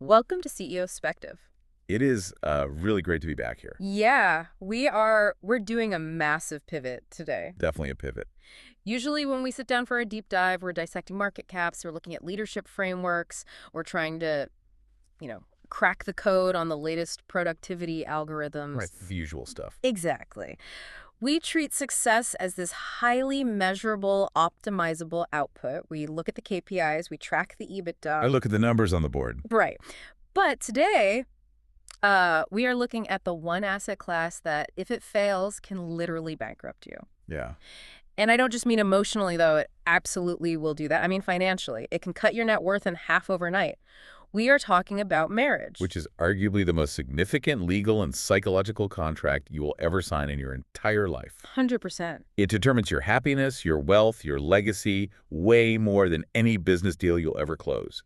Welcome to CEO Spective. It is really great to be back here. Yeah, we're doing a massive pivot today. Definitely a pivot. Usually when we sit down for a deep dive, we're dissecting market caps, we're looking at leadership frameworks, we're trying to, crack the code on the latest productivity algorithms. Right, the usual stuff. Exactly. We treat success as this highly measurable, optimizable output. We look at the KPIs, we track the I EBITDA. look at the numbers on the board. Right. But today, we are looking at the one asset class that, if it fails, can literally bankrupt you. Yeah. And I don't just mean emotionally, though. It absolutely will do that. I mean financially. It can cut your net worth in half overnight. We are talking about marriage. Which is arguably the most significant legal and psychological contract you will ever sign in your entire life. 100%. It determines your happiness, your wealth, your legacy, way more than any business deal you'll ever close.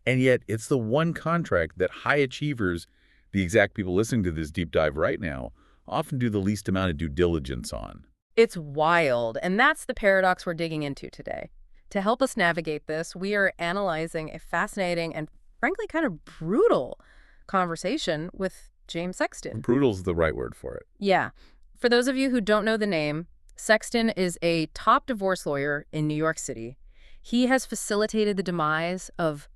And yet, it's the one contract that high achievers, the exact people listening to this deep dive right now, often do the least amount of due diligence on. It's wild. And that's the paradox we're digging into today. To help us navigate this, we are analyzing a fascinating and frankly kind of brutal conversation with James Sexton. Brutal's the right word for it. Yeah. For those of you who don't know the name, Sexton is a top divorce lawyer in New York City. He has facilitated the demise of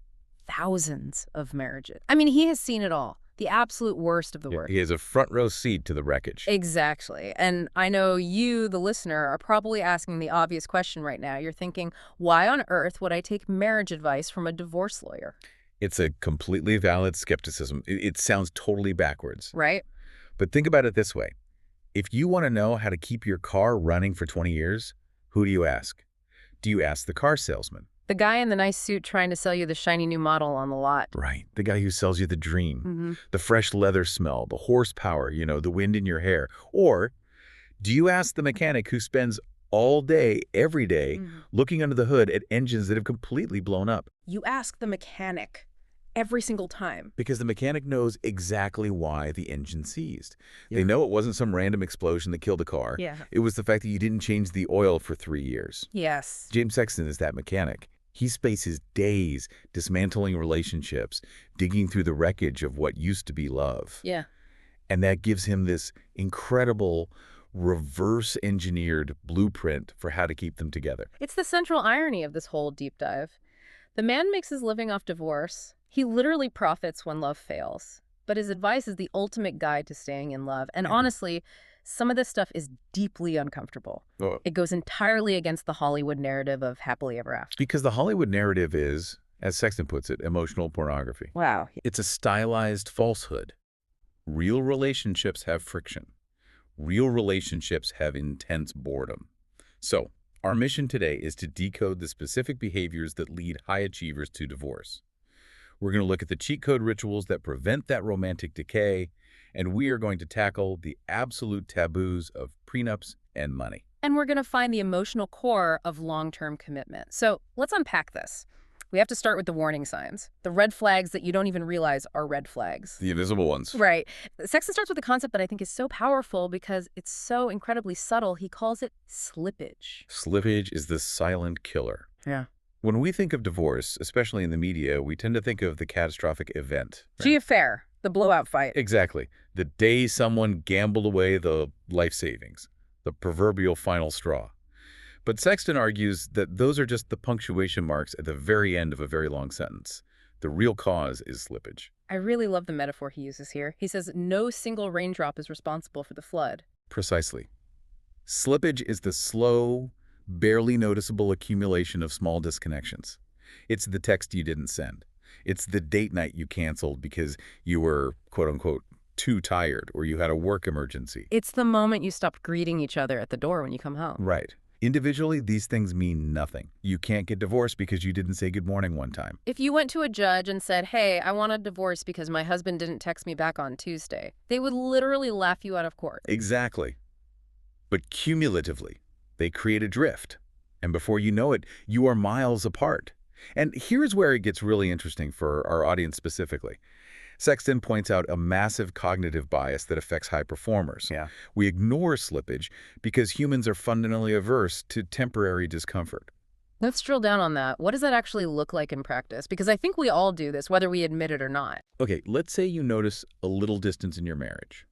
thousands of marriages. I mean, he has seen it all. The absolute worst of the worst. He has a front row seat to the wreckage. Exactly. And I know you, the listener, are probably asking the obvious question right now. You're thinking, why on earth would I take marriage advice from a divorce lawyer? It's a completely valid skepticism. It sounds totally backwards. Right? But think about it this way. If you want to know how to keep your car running for 20 years, who do you ask? Do you ask the car salesman? The guy in the nice suit trying to sell you the shiny new model on the lot. Right. The guy who sells you the dream, the fresh leather smell, the horsepower, the wind in your hair. Or do you ask the mechanic who spends all day, every day, looking under the hood at engines that have completely blown up? You ask the mechanic every single time. Because the mechanic knows exactly why the engine seized. Yeah. They know it wasn't some random explosion that killed the car. Yeah. It was the fact that you didn't change the oil for 3 years. Yes. James Sexton is that mechanic. He spends his days dismantling relationships, digging through the wreckage of what used to be love. Yeah. And that gives him this incredible reverse-engineered blueprint for how to keep them together. It's the central irony of this whole deep dive. The man makes his living off divorce. He literally profits when love fails. But his advice is the ultimate guide to staying in love. And honestly, some of this stuff is deeply uncomfortable. Oh. It goes entirely against the Hollywood narrative of happily ever after. Because the Hollywood narrative is, as Sexton puts it, emotional pornography. Wow. It's a stylized falsehood. Real relationships have friction. Real relationships have intense boredom. So, our mission today is to decode the specific behaviors that lead high achievers to divorce. We're going to look at the cheat code rituals that prevent that romantic decay, and we are going to tackle the absolute taboos of prenups and money. And we're going to find the emotional core of long-term commitment. So let's unpack this. We have to start with the warning signs, the red flags that you don't even realize are red flags. The invisible ones. Right. Sexton starts with a concept that I think is so powerful because it's so incredibly subtle. He calls it slippage. Slippage is the silent killer. Yeah. When we think of divorce, especially in the media, we tend to think of the catastrophic event. Right? The affair, the blowout fight. Exactly. The day someone gambled away the life savings, the proverbial final straw. But Sexton argues that those are just the punctuation marks at the very end of a very long sentence. The real cause is slippage. I really love the metaphor he uses here. He says no single raindrop is responsible for the flood. Precisely. Slippage is the slow, barely noticeable accumulation of small disconnections. It's the text you didn't send. It's the date night you canceled because you were, quote-unquote, too tired or you had a work emergency. It's the moment you stopped greeting each other at the door when you come home. Right. Individually, these things mean nothing. You can't get divorced because you didn't say good morning one time. If you went to a judge and said, hey, I want a divorce because my husband didn't text me back on Tuesday, they would literally laugh you out of court. Exactly. But cumulatively, they create a drift. And before you know it, you are miles apart. And here's where it gets really interesting for our audience specifically. Sexton points out a massive cognitive bias that affects high performers. Yeah. We ignore slippage because humans are fundamentally averse to temporary discomfort. Let's drill down on that. What does that actually look like in practice? Because I think we all do this, whether we admit it or not. Okay, let's say you notice a little distance in your marriage.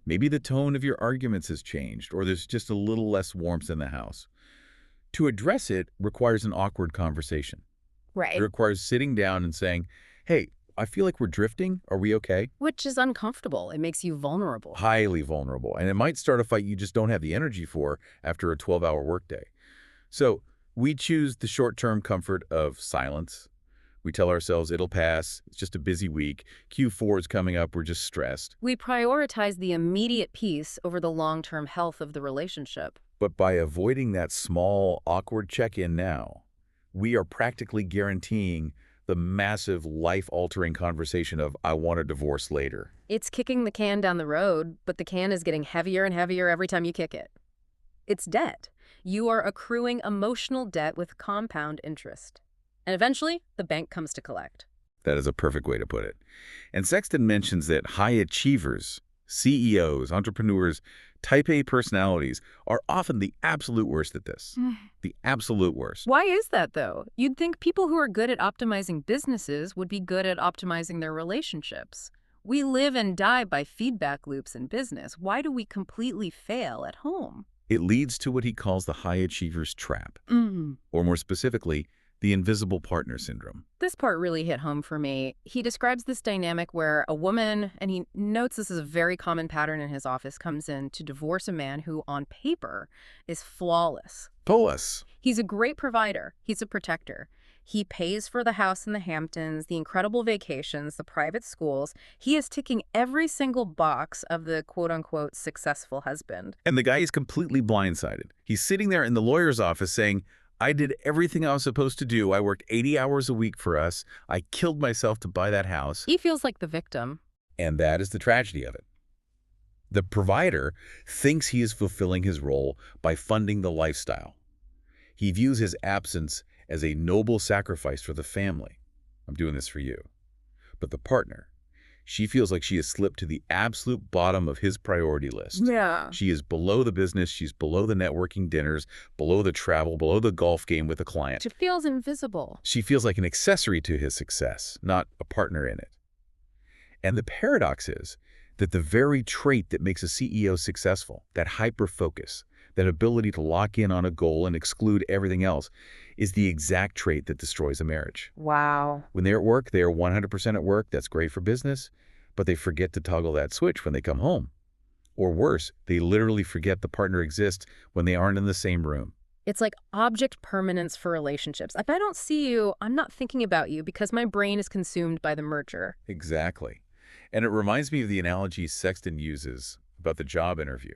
Maybe the tone of your arguments has changed, or there's just a little less warmth in the house. To address it requires an awkward conversation. It Right. requires sitting down and saying, hey, I feel like we're drifting. Are we okay? Which is uncomfortable. It makes you vulnerable. Highly vulnerable. And it might start a fight you just don't have the energy for after a 12-hour workday. So we choose the short-term comfort of silence. We tell ourselves it'll pass. It's just a busy week. Q4 is coming up. We're just stressed. We prioritize the immediate peace over the long-term health of the relationship. But by avoiding that small, awkward check-in now, we are practically guaranteeing the massive, life-altering conversation of, I want a divorce later. It's kicking the can down the road, but the can is getting heavier and heavier every time you kick it. It's debt. You are accruing emotional debt with compound interest. And eventually, the bank comes to collect. That is a perfect way to put it. And Sexton mentions that high achievers, CEOs, entrepreneurs, type A personalities are often the absolute worst at this. The absolute worst. Why is that, though? You'd think people who are good at optimizing businesses would be good at optimizing their relationships. We live and die by feedback loops in business. Why do we completely fail at home? It leads to what he calls the high achiever's trap, Mm. or more specifically, the invisible partner syndrome. This part really hit home for me. He describes this dynamic where a woman, and he notes this is a very common pattern in his office, comes in to divorce a man who, on paper, is flawless. Polis. He's a great provider. He's a protector. He pays for the house in the Hamptons, the incredible vacations, the private schools. He is ticking every single box of the quote-unquote successful husband. And the guy is completely blindsided. He's sitting there in the lawyer's office saying, I did everything I was supposed to do. I worked 80 hours a week for us. I killed myself to buy that house. He feels like the victim. And that is the tragedy of it. The provider thinks he is fulfilling his role by funding the lifestyle. He views his absence as a noble sacrifice for the family. I'm doing this for you. But the partner, she feels like she has slipped to the absolute bottom of his priority list. Yeah. She is below the business, she's below the networking dinners, below the travel, below the golf game with a client. She feels invisible. She feels like an accessory to his success, not a partner in it. And the paradox is that the very trait that makes a CEO successful, that hyper-focus, that ability to lock in on a goal and exclude everything else, is the exact trait that destroys a marriage. Wow. When they're at work, they are 100% at work. That's great for business, but they forget to toggle that switch when they come home. Or worse, they literally forget the partner exists when they aren't in the same room. It's like object permanence for relationships. If I don't see you, I'm not thinking about you because my brain is consumed by the merger. Exactly. And it reminds me of the analogy Sexton uses about the job interview.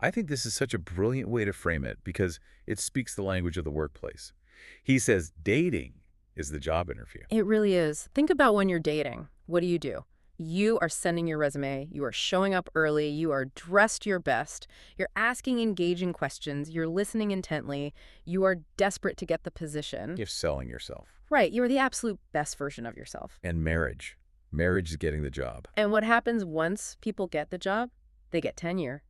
I think this is such a brilliant way to frame it because it speaks the language of the workplace. He says dating is the job interview. It really is. Think about when you're dating. What do? You are sending your resume, you are showing up early, you are dressed your best, you're asking engaging questions, you're listening intently, you are desperate to get the position. You're selling yourself. Right, you're the absolute best version of yourself. And marriage. Marriage is getting the job. And what happens once people get the job? They get tenure.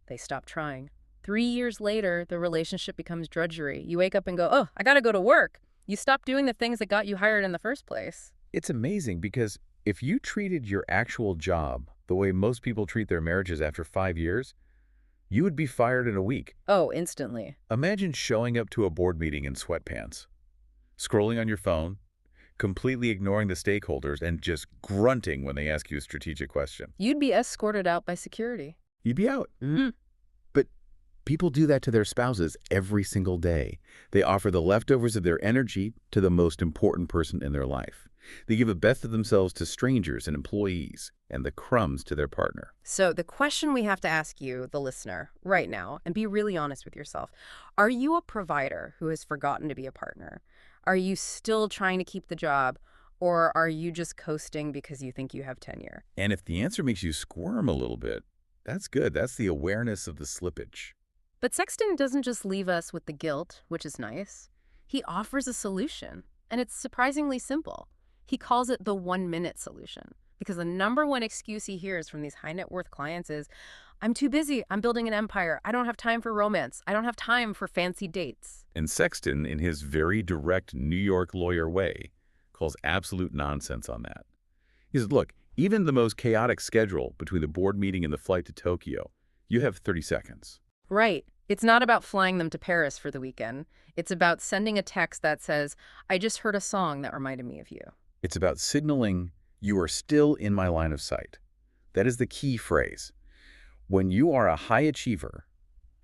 They stop trying. 3 years later, the relationship becomes drudgery. You wake up and go, oh, I gotta go to work. You stop doing the things that got you hired in the first place. It's amazing because if you treated your actual job the way most people treat their marriages after 5 years, you would be fired in a week. Oh, instantly. Imagine showing up to a board meeting in sweatpants, scrolling on your phone, completely ignoring the stakeholders, and just grunting when they ask you a strategic question. You'd be escorted out by security. You'd be out. Mm-hmm. But people do that to their spouses every single day. They offer the leftovers of their energy to the most important person in their life. They give the best of themselves to strangers and employees, and the crumbs to their partner. So the question we have to ask you, the listener, right now, and be really honest with yourself, are you a provider who has forgotten to be a partner? Are you still trying to keep the job, or are you just coasting because you think you have tenure? And if the answer makes you squirm a little bit, that's good. That's the awareness of the slippage. But Sexton doesn't just leave us with the guilt, which is nice. He offers a solution, and it's surprisingly simple. He calls it the 1-minute solution, because the #1 excuse he hears from these high net worth clients is, I'm too busy. I'm building an empire. I don't have time for romance. I don't have time for fancy dates. And Sexton, in his very direct New York lawyer way, calls absolute nonsense on that. He says, look, even the most chaotic schedule between the board meeting and the flight to Tokyo, you have 30 seconds. Right. It's not about flying them to Paris for the weekend. It's about sending a text that says, I just heard a song that reminded me of you. It's about signaling you are still in my line of sight. That is the key phrase. When you are a high achiever,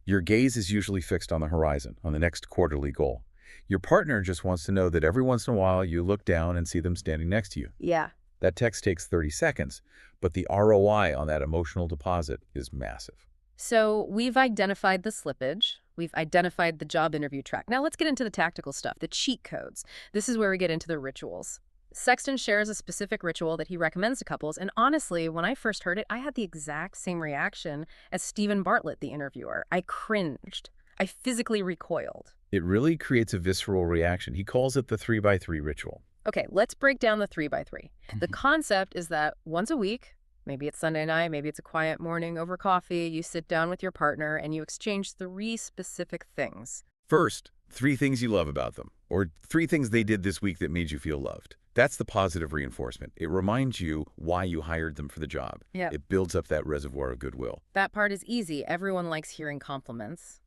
your gaze is usually fixed on the horizon, on the next quarterly goal. Your partner just wants to know that every once in a while you look down and see them standing next to you. Yeah. That text takes 30 seconds, but the ROI on that emotional deposit is massive. So we've identified the slippage. We've identified the job interview track. Now let's get into the tactical stuff, the cheat codes. This is where we get into the rituals. Sexton shares a specific ritual that he recommends to couples, and honestly, when I first heard it, I had the exact same reaction as Stephen Bartlett, the interviewer. I cringed. I physically recoiled. It really creates a visceral reaction. He calls it the 3x3 ritual. Okay, let's break down the 3x3. The concept is that once a week, maybe it's Sunday night, maybe it's a quiet morning over coffee, you sit down with your partner and you exchange 3 specific things. First, 3 things you love about them, or 3 things they did this week that made you feel loved. That's the positive reinforcement. It reminds you why you hired them for the job. Yeah. It builds up that reservoir of goodwill. That part is easy. Everyone likes hearing compliments.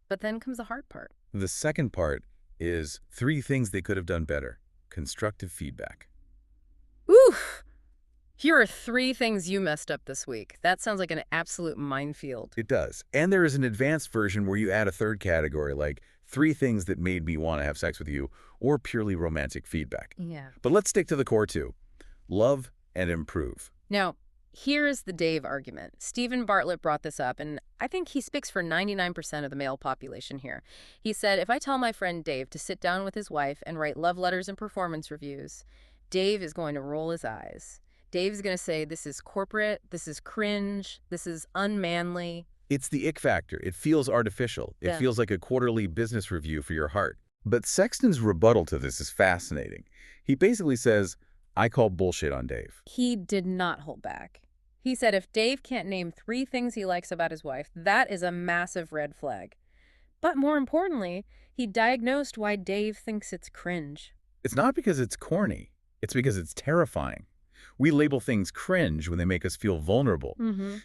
But then comes the hard part. The second part is 3 things they could have done better. Constructive feedback. Oof! Here are 3 things you messed up this week. That sounds like an absolute minefield. It does. And there is an advanced version where you add a third category, like 3 things that made me want to have sex with you, or purely romantic feedback. Yeah. But let's stick to the core 2. Love and improve. Now, here's the Dave argument. Stephen Bartlett brought this up, and I think he speaks for 99% of the male population here. He said, if I tell my friend Dave to sit down with his wife and write love letters and performance reviews, Dave is going to roll his eyes. Dave's going to say, this is corporate, this is cringe, this is unmanly. It's the ick factor. It feels artificial. It feels like a quarterly business review for your heart. But Sexton's rebuttal to this is fascinating. He basically says, I call bullshit on Dave. He did not hold back. He said if Dave can't name 3 things he likes about his wife, that is a massive red flag. But more importantly, he diagnosed why Dave thinks it's cringe. It's not because it's corny. It's because it's terrifying. We label things cringe when they make us feel vulnerable.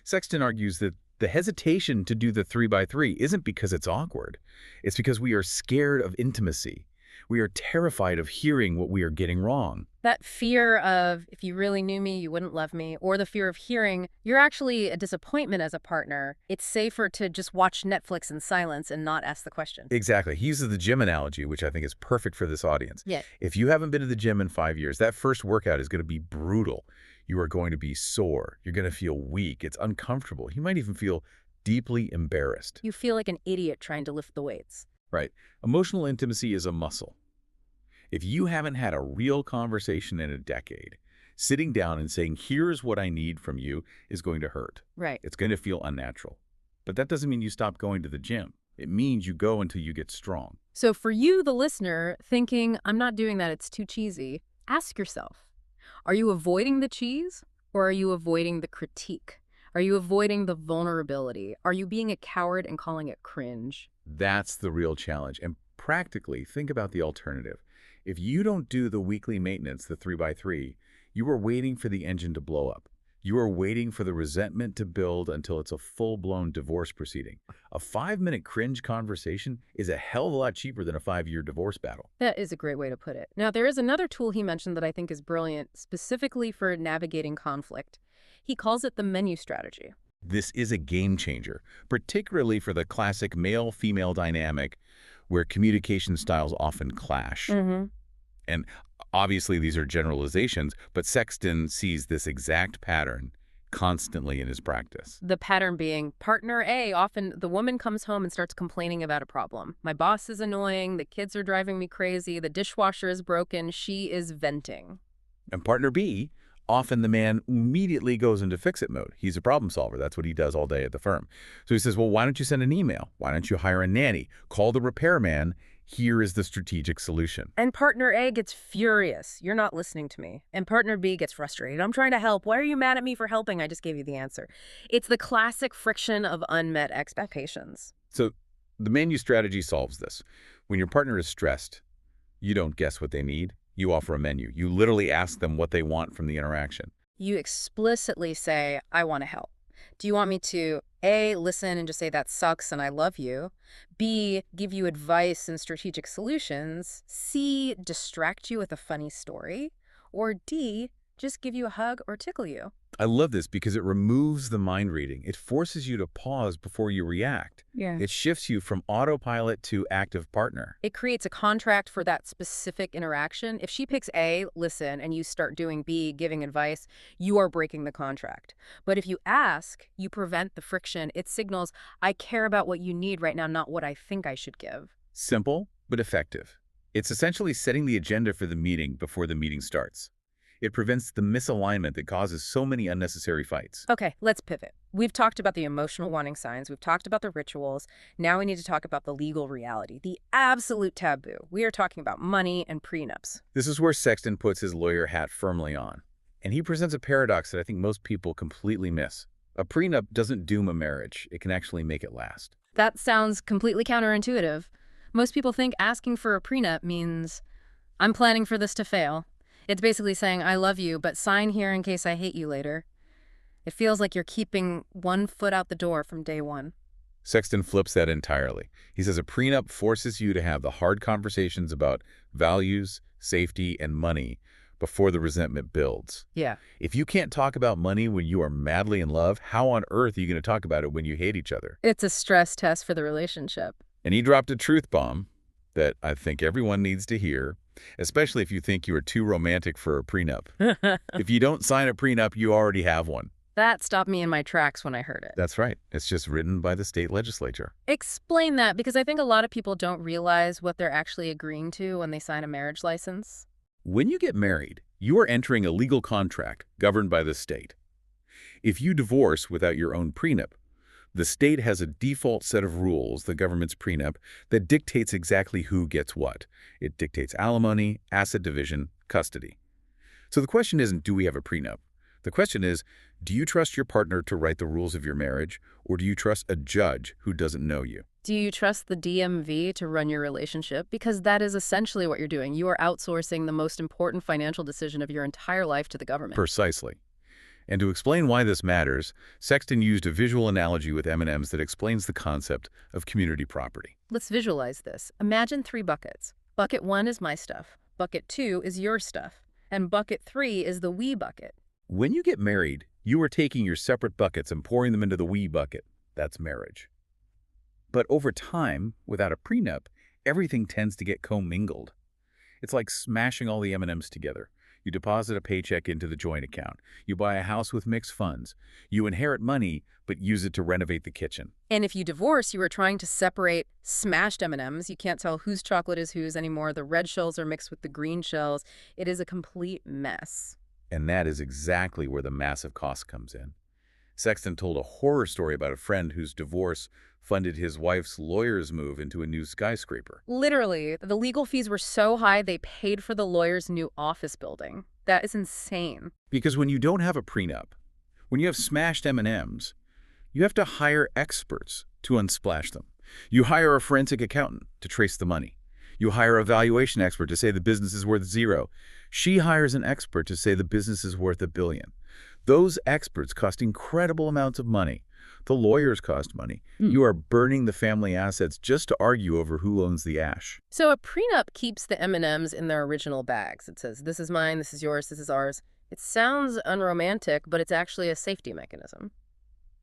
Sexton argues that the hesitation to do the 3x3 isn't because it's awkward. It's because we are scared of intimacy. We are terrified of hearing what we are getting wrong. That fear of, if you really knew me, you wouldn't love me, or the fear of hearing, you're actually a disappointment as a partner. It's safer to just watch Netflix in silence and not ask the question. Exactly. He uses the gym analogy, which I think is perfect for this audience. Yeah. If you haven't been to the gym in 5 years, that first workout is going to be brutal. You are going to be sore. You're going to feel weak. It's uncomfortable. You might even feel deeply embarrassed. You feel like an idiot trying to lift the weights. Right. Emotional intimacy is a muscle. If you haven't had a real conversation in a decade, sitting down and saying, here's what I need from you is going to hurt. Right. It's going to feel unnatural. But that doesn't mean you stop going to the gym. It means you go until you get strong. So for you, the listener, thinking, I'm not doing that, it's too cheesy, ask yourself, are you avoiding the cheese or are you avoiding the critique? Are you avoiding the vulnerability? Are you being a coward and calling it cringe? That's the real challenge. And practically, think about the alternative. If you don't do the weekly maintenance, the 3x3, you are waiting for the engine to blow up. You are waiting for the resentment to build until it's a full-blown divorce proceeding. A 5-minute cringe conversation is a hell of a lot cheaper than a 5-year divorce battle. That is a great way to put it. Now, there is another tool he mentioned that I think is brilliant, specifically for navigating conflict. He calls it the menu strategy. This is a game changer, particularly for the classic male-female dynamic where communication styles often clash. And obviously these are generalizations, but Sexton sees this exact pattern constantly in his practice. The pattern being partner A, often the woman comes home and starts complaining about a problem. My boss is annoying, the kids are driving me crazy, the dishwasher is broken, she is venting. And partner B, often the man immediately goes into fix-it mode. He's a problem solver. That's what he does all day at the firm. So he says, well, why don't you send an email? Why don't you hire a nanny? Call the repairman. Here is the strategic solution. And partner A gets furious. You're not listening to me. And partner B gets frustrated. I'm trying to help. Why are you mad at me for helping? I just gave you the answer. It's the classic friction of unmet expectations. So the menu strategy solves this. When your partner is stressed, you don't guess what they need. You offer a menu. You literally ask them what they want from the interaction. You explicitly say, I want to help. Do you want me to A, listen and just say that sucks and I love you, B, give you advice and strategic solutions, C, distract you with a funny story, or D, just give you a hug or tickle you? I love this because it removes the mind reading. It forces you to pause before you react. Yeah. It shifts you from autopilot to active partner. It creates a contract for that specific interaction. If she picks A, listen, and you start doing B, giving advice, you are breaking the contract. But if you ask, you prevent the friction. It signals, I care about what you need right now, not what I think I should give. Simple, but effective. It's essentially setting the agenda for the meeting before the meeting starts. It prevents the misalignment that causes so many unnecessary fights. Okay, let's pivot. We've talked about the emotional warning signs. We've talked about the rituals. Now we need to talk about the legal reality, the absolute taboo. We are talking about money and prenups. This is where Sexton puts his lawyer hat firmly on. And he presents a paradox that I think most people completely miss. A prenup doesn't doom a marriage. It can actually make it last. That sounds completely counterintuitive. Most people think asking for a prenup means, I'm planning for this to fail. It's basically saying, I love you, but sign here in case I hate you later. It feels like you're keeping one foot out the door from day one. Sexton flips that entirely. He says a prenup forces you to have the hard conversations about values, safety, and money before the resentment builds. Yeah. If you can't talk about money when you are madly in love, how on earth are you going to talk about it when you hate each other? It's a stress test for the relationship. And he dropped a truth bomb that I think everyone needs to hear, especially if you think you are too romantic for a prenup. If you don't sign a prenup, you already have one. That stopped me in my tracks when I heard it. That's right. It's just written by the state legislature. Explain that, because I think a lot of people don't realize what they're actually agreeing to when they sign a marriage license. When you get married, you are entering a legal contract governed by the state. If you divorce without your own prenup, the state has a default set of rules, the government's prenup, that dictates exactly who gets what. It dictates alimony, asset division, custody. So the question isn't, do we have a prenup? The question is, do you trust your partner to write the rules of your marriage, or do you trust a judge who doesn't know you? Do you trust the DMV to run your relationship? Because that is essentially what you're doing. You are outsourcing the most important financial decision of your entire life to the government. Precisely. And to explain why this matters, Sexton used a visual analogy with M&Ms that explains the concept of community property. Let's visualize this. Imagine 3 buckets. Bucket 1 is my stuff. Bucket 2 is your stuff. And bucket 3 is the we bucket. When you get married, you are taking your separate buckets and pouring them into the we bucket. That's marriage. But over time, without a prenup, everything tends to get commingled. It's like smashing all the M&Ms together. You deposit a paycheck into the joint account. You buy a house with mixed funds. You inherit money, but use it to renovate the kitchen. And if you divorce, you are trying to separate smashed M&Ms. You can't tell whose chocolate is whose anymore. The red shells are mixed with the green shells. It is a complete mess. And that is exactly where the massive cost comes in. Sexton told a horror story about a friend whose divorce funded his wife's lawyer's move into a new skyscraper. Literally, the legal fees were so high they paid for the lawyer's new office building. That is insane. Because when you don't have a prenup, when you have smashed M&Ms, you have to hire experts to unsplash them. You hire a forensic accountant to trace the money. You hire a valuation expert to say the business is worth 0. She hires an expert to say the business is worth $1 billion. Those experts cost incredible amounts of money. The lawyers cost money. You are burning the family assets just to argue over who owns the ash. So a prenup keeps the M&Ms in their original bags. It says, this is mine, this is yours, this is ours. It sounds unromantic, but it's actually a safety mechanism.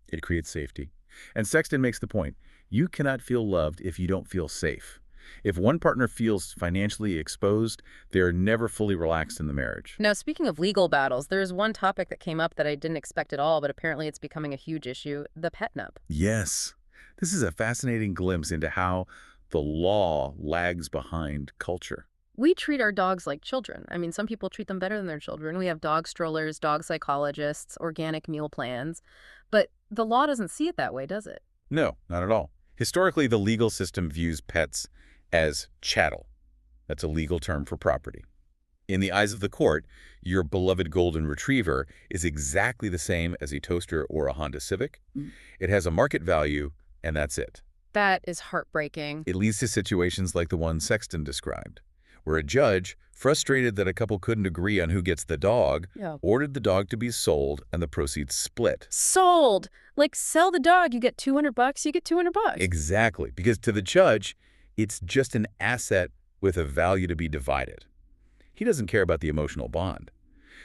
It creates safety. And Sexton makes the point, you cannot feel loved if you don't feel safe. If one partner feels financially exposed, they are never fully relaxed in the marriage. Now, speaking of legal battles, there's one topic that came up that I didn't expect at all, but apparently it's becoming a huge issue, the prenup. Yes. This is a fascinating glimpse into how the law lags behind culture. We treat our dogs like children. I mean, some people treat them better than their children. We have dog strollers, dog psychologists, organic meal plans. But the law doesn't see it that way, does it? No, not at all. Historically, the legal system views pets as chattel. That's a legal term for property. In the eyes of the court, your beloved golden retriever is exactly the same as a toaster or a Honda Civic. It has a market value, and that's it. That is heartbreaking. It leads to situations like the one Sexton described, where a judge, frustrated that a couple couldn't agree on who gets the dog, Yeah. ordered the dog to be sold and the proceeds split. Sold! Like, sell the dog, you get $200, you get $200. Exactly, because to the judge, it's just an asset with a value to be divided. He doesn't care about the emotional bond.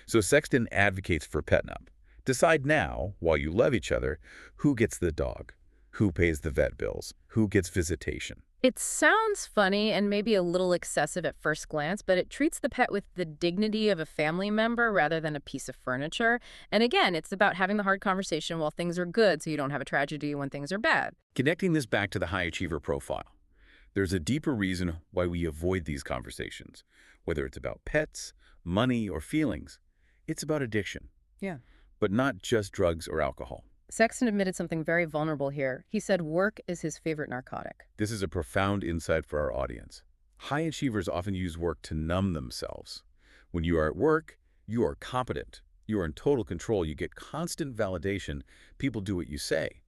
So Sexton advocates for prenup. Decide now, while you love each other, who gets the dog, who pays the vet bills, who gets visitation. It sounds funny and maybe a little excessive at first glance, but it treats the pet with the dignity of a family member rather than a piece of furniture. And again, it's about having the hard conversation while things are good so you don't have a tragedy when things are bad. Connecting this back to the high achiever profile, there's a deeper reason why we avoid these conversations. Whether it's about pets, money, or feelings, it's about addiction. Yeah. But not just drugs or alcohol. Sexton admitted something very vulnerable here. He said work is his favorite narcotic. This is a profound insight for our audience. High achievers often use work to numb themselves. When you are at work, you are competent. You are in total control. You get constant validation. People do what you say.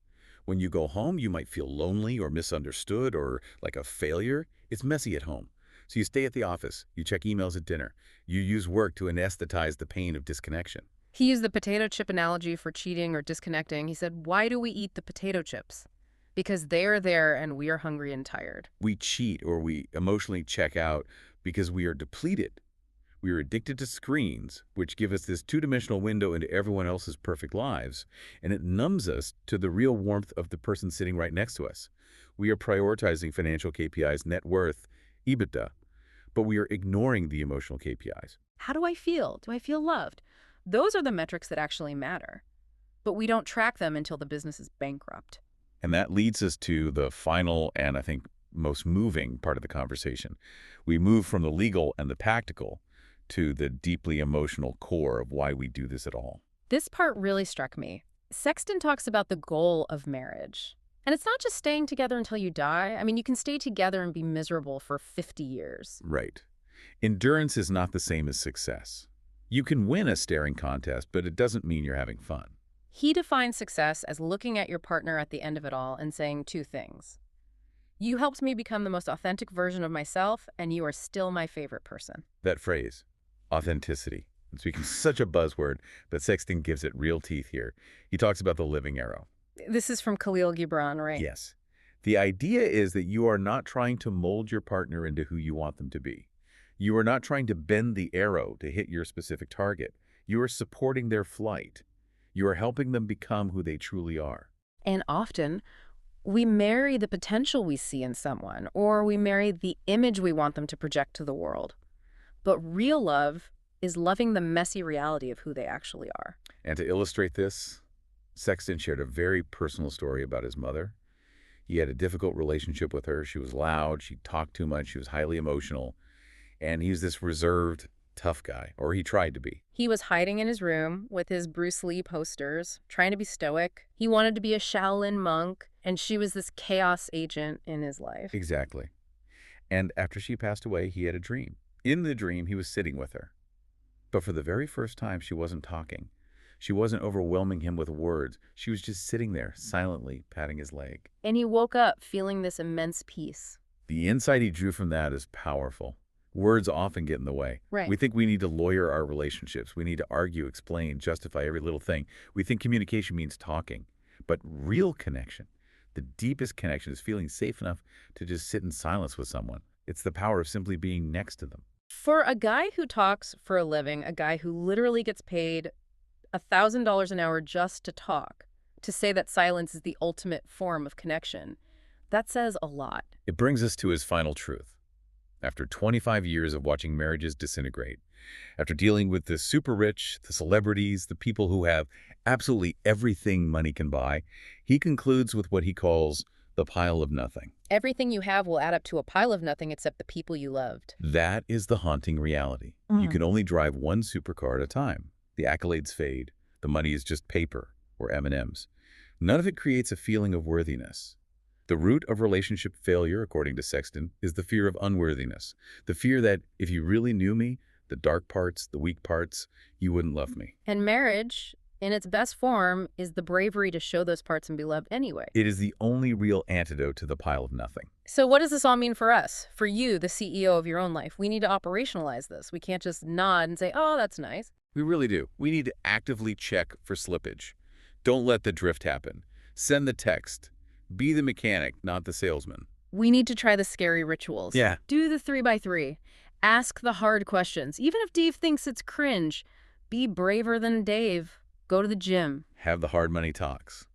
When you go home, you might feel lonely or misunderstood or like a failure. It's messy at home. So you stay at the office. You check emails at dinner. You use work to anesthetize the pain of disconnection. He used the potato chip analogy for cheating or disconnecting. He said, why do we eat the potato chips? Because they are there and we are hungry and tired. We cheat or we emotionally check out because we are depleted. We are addicted to screens, which give us this two-dimensional window into everyone else's perfect lives, and it numbs us to the real warmth of the person sitting right next to us. We are prioritizing financial KPIs, net worth, EBITDA, but we are ignoring the emotional KPIs. How do I feel? Do I feel loved? Those are the metrics that actually matter. But we don't track them until the business is bankrupt. And that leads us to the final and, I think, most moving part of the conversation. We move from the legal and the tactical to the deeply emotional core of why we do this at all. This part really struck me. Sexton talks about the goal of marriage. And it's not just staying together until you die. I mean, you can stay together and be miserable for 50 years. Right. Endurance is not the same as success. You can win a staring contest, but it doesn't mean you're having fun. He defines success as looking at your partner at the end of it all and saying two things. You helped me become the most authentic version of myself, and you are still my favorite person. That phrase, authenticity, it's become such a buzzword, but Sexton gives it real teeth here. He talks about the living arrow. This is from Khalil Gibran, right? Yes. The idea is that you are not trying to mold your partner into who you want them to be. You are not trying to bend the arrow to hit your specific target. You are supporting their flight. You are helping them become who they truly are. And often, we marry the potential we see in someone, or we marry the image we want them to project to the world. But real love is loving the messy reality of who they actually are. And to illustrate this, Sexton shared a very personal story about his mother. He had a difficult relationship with her. She was loud. She talked too much. She was highly emotional. And he was this reserved, tough guy, or he tried to be. He was hiding in his room with his Bruce Lee posters, trying to be stoic. He wanted to be a Shaolin monk, and she was this chaos agent in his life. Exactly. And after she passed away, he had a dream. In the dream, he was sitting with her. But for the very first time, she wasn't talking. She wasn't overwhelming him with words. She was just sitting there, silently patting his leg. And he woke up feeling this immense peace. The insight he drew from that is powerful. Words often get in the way. Right. We think we need to lawyer our relationships. We need to argue, explain, justify every little thing. We think communication means talking. But real connection, the deepest connection, is feeling safe enough to just sit in silence with someone. It's the power of simply being next to them. For a guy who talks for a living, a guy who literally gets paid $1,000 an hour just to talk, to say that silence is the ultimate form of connection, that says a lot. It brings us to his final truth. After 25 years of watching marriages disintegrate, after dealing with the super rich, the celebrities, the people who have absolutely everything money can buy, he concludes with what he calls the pile of nothing. Everything you have will add up to a pile of nothing except the people you loved. That is the haunting reality. You can only drive one supercar at a time. The accolades fade. The money is just paper or M&Ms. None of it creates a feeling of worthiness. The root of relationship failure, according to Sexton, is the fear of unworthiness. The fear that if you really knew me, the dark parts, the weak parts, you wouldn't love me. And marriage, in its best form, is the bravery to show those parts and be loved anyway. It is the only real antidote to the pile of nothing. So what does this all mean for us? For you, the CEO of your own life? We need to operationalize this. We can't just nod and say, oh, that's nice. We really do. We need to actively check for slippage. Don't let the drift happen. Send the text. Be the mechanic, not the salesman. We need to try the scary rituals. Yeah. Do the 3x3. Ask the hard questions. Even if Dave thinks it's cringe, be braver than Dave. Go to the gym. Have the hard money talks.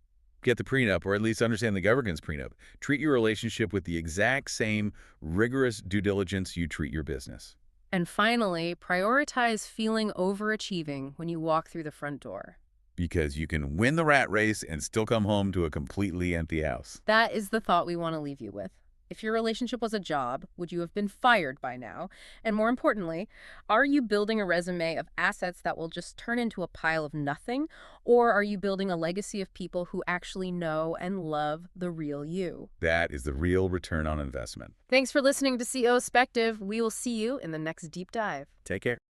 Get the prenup, or at least understand the government's prenup. Treat your relationship with the exact same rigorous due diligence you treat your business. And finally, prioritize feeling overachieving when you walk through the front door. Because you can win the rat race and still come home to a completely empty house. That is the thought we want to leave you with. If your relationship was a job, would you have been fired by now? And more importantly, are you building a resume of assets that will just turn into a pile of nothing? Or are you building a legacy of people who actually know and love the real you? That is the real return on investment. Thanks for listening to CEO Spective. We will see you in the next deep dive. Take care.